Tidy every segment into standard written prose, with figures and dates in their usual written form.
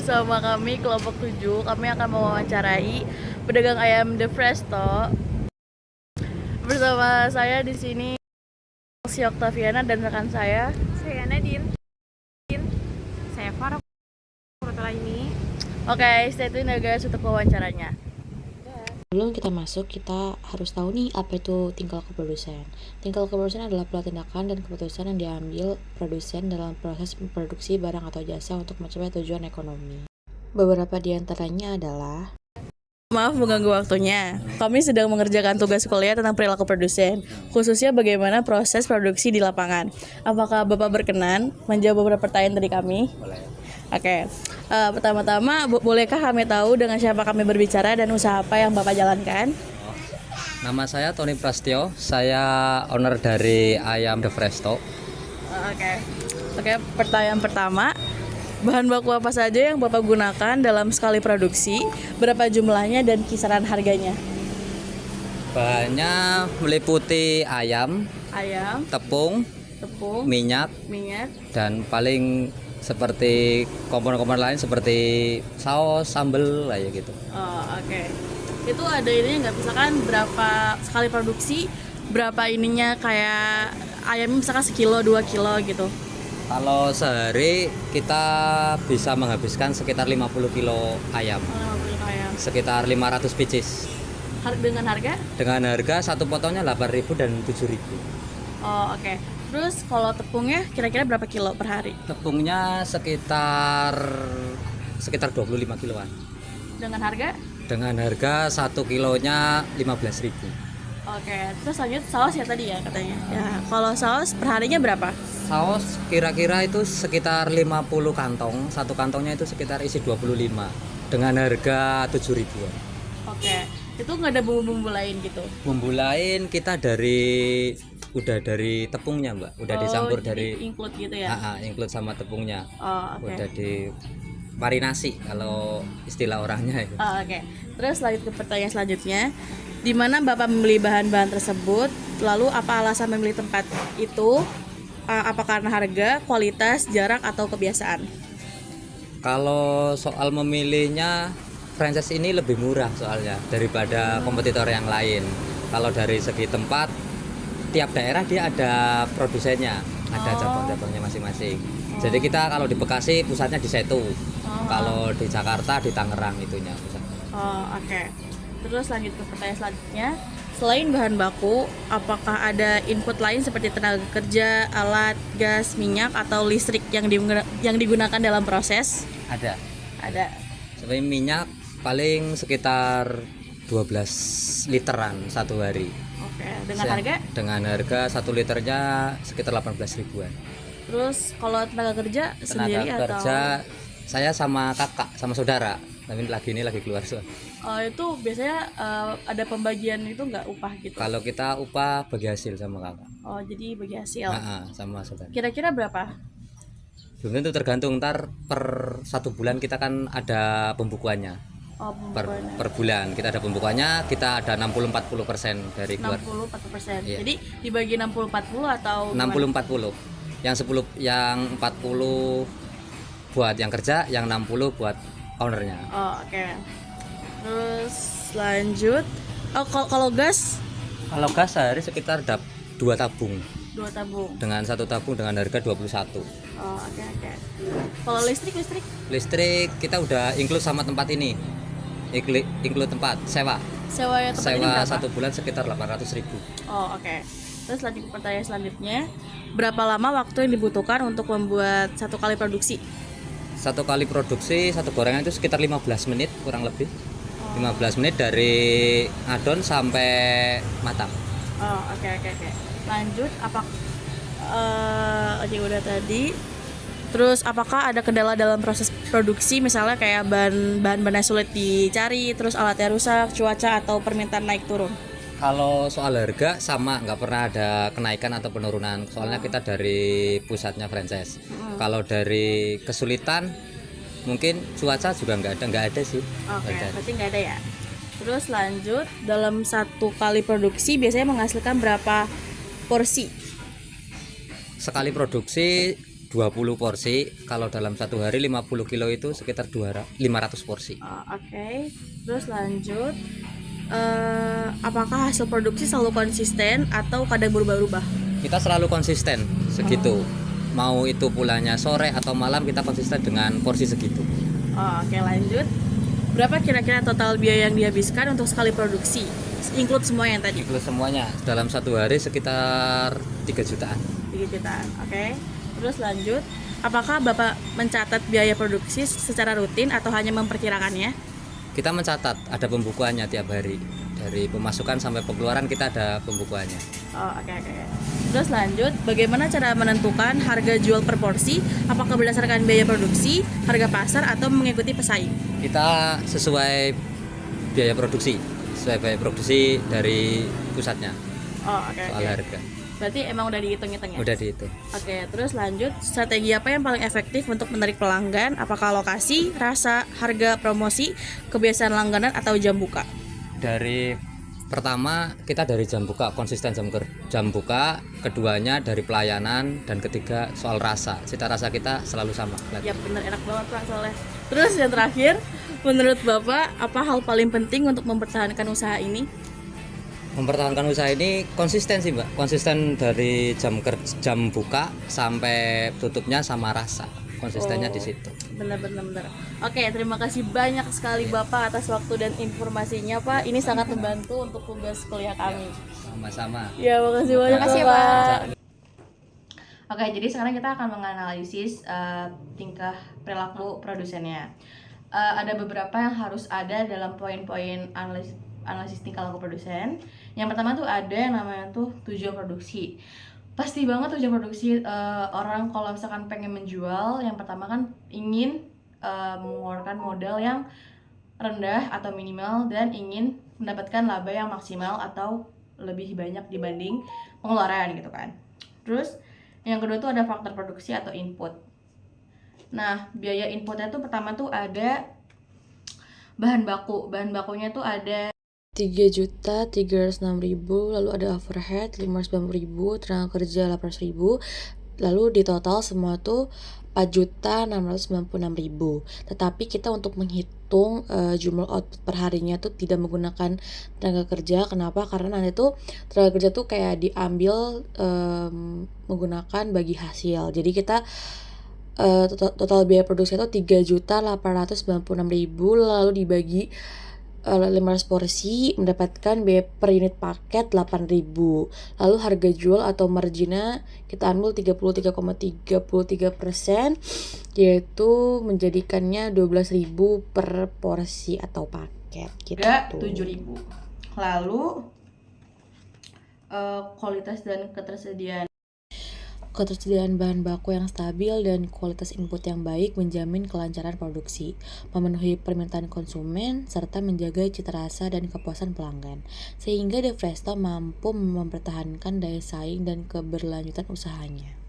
bersama kami kelompok 7. Kami akan mewawancarai pedagang ayam The Presto. Bersama saya di sini si Oktaviana dan rekan saya Nadine. Saya Farah ini. Oke, stay tune ya guys untuk wawancaranya. Sebelum kita masuk, kita harus tahu nih apa itu tingkah laku produsen. Tingkah laku produsen adalah pola tindakan dan keputusan yang diambil produsen dalam proses memproduksi barang atau jasa untuk mencapai tujuan ekonomi. Beberapa di antaranya adalah: Maaf mengganggu waktunya. Kami sedang mengerjakan tugas kuliah tentang perilaku produsen, khususnya bagaimana proses produksi di lapangan. Apakah Bapak berkenan menjawab beberapa pertanyaan dari kami? Boleh. Oke, pertama-tama bolehkah kami tahu dengan siapa kami berbicara dan usaha apa yang Bapak jalankan? Nama saya Tony Prastio, saya owner dari Ayam The Presto. Oke, pertanyaan pertama, bahan baku apa saja yang Bapak gunakan dalam sekali produksi, berapa jumlahnya dan kisaran harganya? Bahannya meliputi ayam, tepung, minyak, dan paling seperti komponen-komponen lain seperti saus, sambal, kayak gitu. Oke. Itu ada ininya nggak, misalkan berapa sekali produksi, berapa ininya, kayak ayamnya misalkan sekilo, 2 kilo gitu? Kalau sehari kita bisa menghabiskan sekitar 50 kilo ayam, 50 ayam. sekitar 500 pieces. Dengan harga? Dengan harga satu potongnya 8.000 dan 7.000. Oke. Terus kalau tepungnya kira-kira berapa kilo per hari? Tepungnya sekitar 25 kiloan. Dengan harga? Dengan harga 1 kilonya 15.000. Oke. Terus lanjut saus ya tadi ya katanya. Ya, kalau saus perharinya berapa? Saus kira-kira itu sekitar 50 kantong. Satu kantongnya itu sekitar isi 25 dengan harga 7.000-an. Oke. Itu nggak ada bumbu-bumbu lain gitu? Bumbu lain kita udah dari tepungnya, Mbak. Udah dicampur dari include gitu ya? Include sama tepungnya. Oke. Udah di marinasi kalau istilah orangnya itu. Oke. Terus lanjut ke pertanyaan selanjutnya. Di mana Bapak membeli bahan-bahan tersebut? Lalu apa alasan memilih tempat itu? Apa karena harga, kualitas, jarak, atau kebiasaan? Kalau soal memilihnya, franchise ini lebih murah soalnya daripada kompetitor yang lain. Kalau dari segi tempat, tiap daerah dia ada produsennya, ada cabang-cabangnya masing-masing. Jadi kita kalau di Bekasi pusatnya di Setu, kalau di Jakarta di Tangerang itunya pusatnya. Oke. Terus lanjut ke pertanyaan selanjutnya. Selain bahan baku, apakah ada input lain seperti tenaga kerja, alat, gas, minyak, atau listrik yang digunakan dalam proses? Ada. Seperti minyak paling sekitar 12 literan satu hari. Oke. Dengan harga? Dengan harga 1 liternya sekitar 18 ribuan. Terus kalau tenaga kerja sendiri Tenaga kerja atau? saya sama kakak, sama saudara. Tapi ini lagi keluar soal. Itu biasanya ada pembagian itu nggak upah gitu? Kalau kita upah bagi hasil sama kakak. Jadi bagi hasil. Sama saudara. Kira-kira berapa? Belum tentu, tergantung, ntar per 1 bulan kita kan ada pembukuannya. Per bulan kita ada pembukuannya, kita ada 60-40% dari keluar. 60-40%. Iya. Jadi dibagi 60-40 atau 60-40. Yang 40 buat yang kerja, yang 60 buat ownernya. Oke. Terus lanjut. Kalau gas? Kalau gas sehari sekitar 2 tabung. 2 tabung. Dengan 1 tabung dengan harga 21. Oke. Kalau listrik? Listrik kita udah include sama tempat ini. Include tempat sewa. Sewa tempat ini berapa? 1 bulan sekitar 800.000. Oke. Terus lanjut ke pertanyaan selanjutnya. Berapa lama waktu yang dibutuhkan untuk membuat 1 kali produksi? 1 kali produksi, 1 gorengan itu sekitar 15 menit kurang lebih. 15 menit dari adon sampai matang. Oke. Lanjut, udah tadi. Terus apakah ada kendala dalam proses produksi, misalnya kayak bahan-bahan sulit dicari, terus alatnya rusak, cuaca, atau permintaan naik turun? Kalau soal harga sama, nggak pernah ada kenaikan atau penurunan. Soalnya kita dari pusatnya franchise. Kalau dari kesulitan, mungkin cuaca juga nggak ada sih. Oke, berarti nggak ada ya. Terus lanjut, dalam 1 kali produksi biasanya menghasilkan berapa porsi? Sekali produksi 20 porsi. Kalau dalam satu hari 50 kilo itu sekitar 500 porsi. Oke. Terus lanjut, apakah hasil produksi selalu konsisten atau kadang berubah-ubah? Kita selalu konsisten segitu. Mau itu pulangnya sore atau malam, kita konsisten dengan porsi segitu. Oke, lanjut. Berapa kira-kira total biaya yang dihabiskan untuk sekali produksi? Include semua yang tadi. Include semuanya dalam satu hari sekitar 3 jutaan. 3 jutaan. Oke. Terus lanjut. Apakah Bapak mencatat biaya produksi secara rutin atau hanya memperkirakannya? Kita mencatat, ada pembukuannya tiap hari. Dari pemasukan sampai pengeluaran kita ada pembukuannya. Oke. Terus lanjut, bagaimana cara menentukan harga jual per porsi? Apakah berdasarkan biaya produksi, harga pasar, atau mengikuti pesaing? Kita sesuai biaya produksi dari pusatnya. Oke. Soal harga Berarti emang udah dihitung-hitung ya? udah dihitung. Oke, terus lanjut, strategi apa yang paling efektif untuk menarik pelanggan? Apakah lokasi, rasa, harga, promosi, kebiasaan langganan, atau jam buka? Dari pertama kita dari jam buka, konsisten jam buka, keduanya dari pelayanan, dan ketiga soal rasa. Cita rasa kita selalu sama. Ya bener, enak banget Pak soalnya. Terus yang terakhir, menurut Bapak apa hal paling penting untuk mempertahankan usaha ini? Mempertahankan usaha ini konsisten sih Mbak, konsisten dari jam buka sampai tutupnya sama rasa, konsistennya di situ. Bener. Oke, terima kasih banyak sekali Bapak atas waktu dan informasinya Pak. Ini sangat membantu untuk tugas kuliah kami. Sama-sama. Ya, makasih banyak Makasih, Bapak. Oke, jadi sekarang kita akan menganalisis tingkah perilaku produsennya. Ada beberapa yang harus ada dalam poin-poin analisis tingkah laku produsen. Yang pertama tuh ada yang namanya tuh tujuan produksi. Pasti banget tujuan produksi orang kalau misalkan pengen menjual, yang pertama kan ingin mengeluarkan modal yang rendah atau minimal dan ingin mendapatkan laba yang maksimal atau lebih banyak dibanding pengeluaran gitu kan. Terus yang kedua tuh ada faktor produksi atau input. Nah, biaya inputnya tuh pertama tuh ada bahan baku. Bahan bakunya tuh ada 3.306.000, lalu ada overhead 590.000, tenaga kerja 800.000, lalu di total semua tuh 4.696.000. Tetapi kita untuk menghitung jumlah output per harinya tuh tidak menggunakan tenaga kerja. Kenapa? Karena nanti tuh tenaga kerja tuh kayak diambil menggunakan bagi hasil. Jadi kita total biaya produksi itu 3.896.000, lalu dibagi 500 porsi mendapatkan biaya per unit paket 8.000. Lalu harga jual atau marginnya kita ambil 33,33%, yaitu menjadikannya 12.000 per porsi atau paket gitu. 7.000. Lalu kualitas dan Ketersediaan bahan baku yang stabil dan kualitas input yang baik menjamin kelancaran produksi, memenuhi permintaan konsumen, serta menjaga cita rasa dan kepuasan pelanggan, sehingga Defresto mampu mempertahankan daya saing dan keberlanjutan usahanya.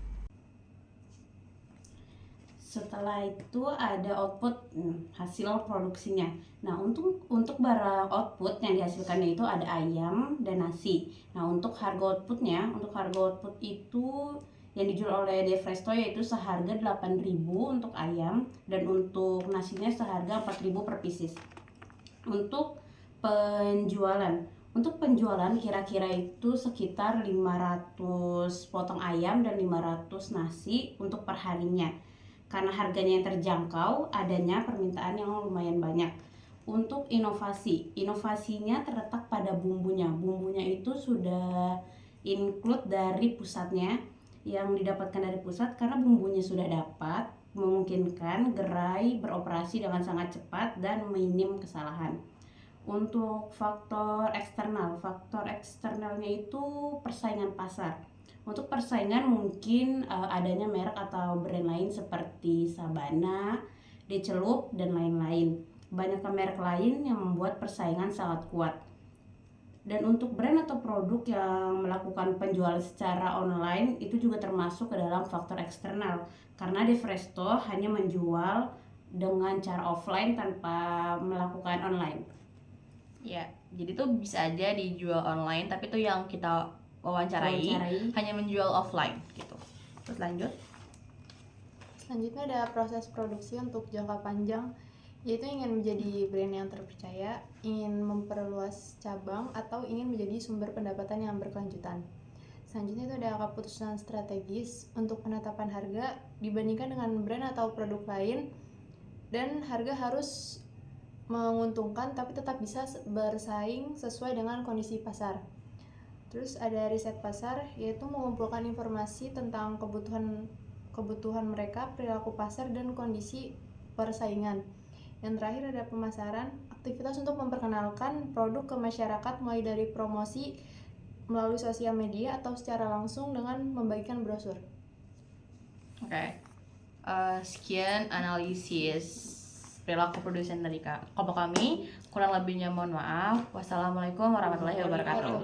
Setelah itu ada output, hasil produksinya. Nah, untuk barang output yang dihasilkannya itu ada ayam dan nasi. Nah, untuk harga outputnya, itu yang dijual oleh Defresto yaitu seharga 8.000 untuk ayam dan untuk nasinya seharga 4.000 per pieces. Untuk penjualan kira-kira itu sekitar 500 potong ayam dan 500 nasi untuk perharinya. Karena harganya yang terjangkau, adanya permintaan yang lumayan banyak. Untuk inovasinya terletak pada bumbunya. Bumbunya itu sudah include dari pusatnya, yang didapatkan dari pusat karena bumbunya sudah dapat, memungkinkan gerai beroperasi dengan sangat cepat dan minim kesalahan. Untuk faktor eksternalnya itu persaingan pasar. Untuk persaingan mungkin adanya merek atau brand lain seperti Sabana, Decelup, dan lain-lain. Banyak merek lain yang membuat persaingan sangat kuat. Dan untuk brand atau produk yang melakukan penjualan secara online itu juga termasuk ke dalam faktor eksternal. Karena Defresto hanya menjual dengan cara offline tanpa melakukan online. Ya, jadi tuh bisa aja dijual online, tapi tuh yang kita wawancarai hanya menjual offline gitu. Terus lanjut. Selanjutnya ada proses produksi untuk jangka panjang, yaitu ingin menjadi brand yang terpercaya, ingin memperluas cabang, atau ingin menjadi sumber pendapatan yang berkelanjutan. Selanjutnya itu ada keputusan strategis untuk penetapan harga dibandingkan dengan brand atau produk lain, dan harga harus menguntungkan tapi tetap bisa bersaing sesuai dengan kondisi pasar. Terus ada riset pasar, yaitu mengumpulkan informasi tentang kebutuhan mereka, perilaku pasar, dan kondisi persaingan. Yang terakhir ada pemasaran, aktivitas untuk memperkenalkan produk ke masyarakat mulai dari promosi melalui sosial media atau secara langsung dengan membagikan brosur. Oke. Sekian analisis perilaku produsen dari kelompok kami. Kurang lebihnya mohon maaf. Wassalamualaikum warahmatullahi wabarakatuh.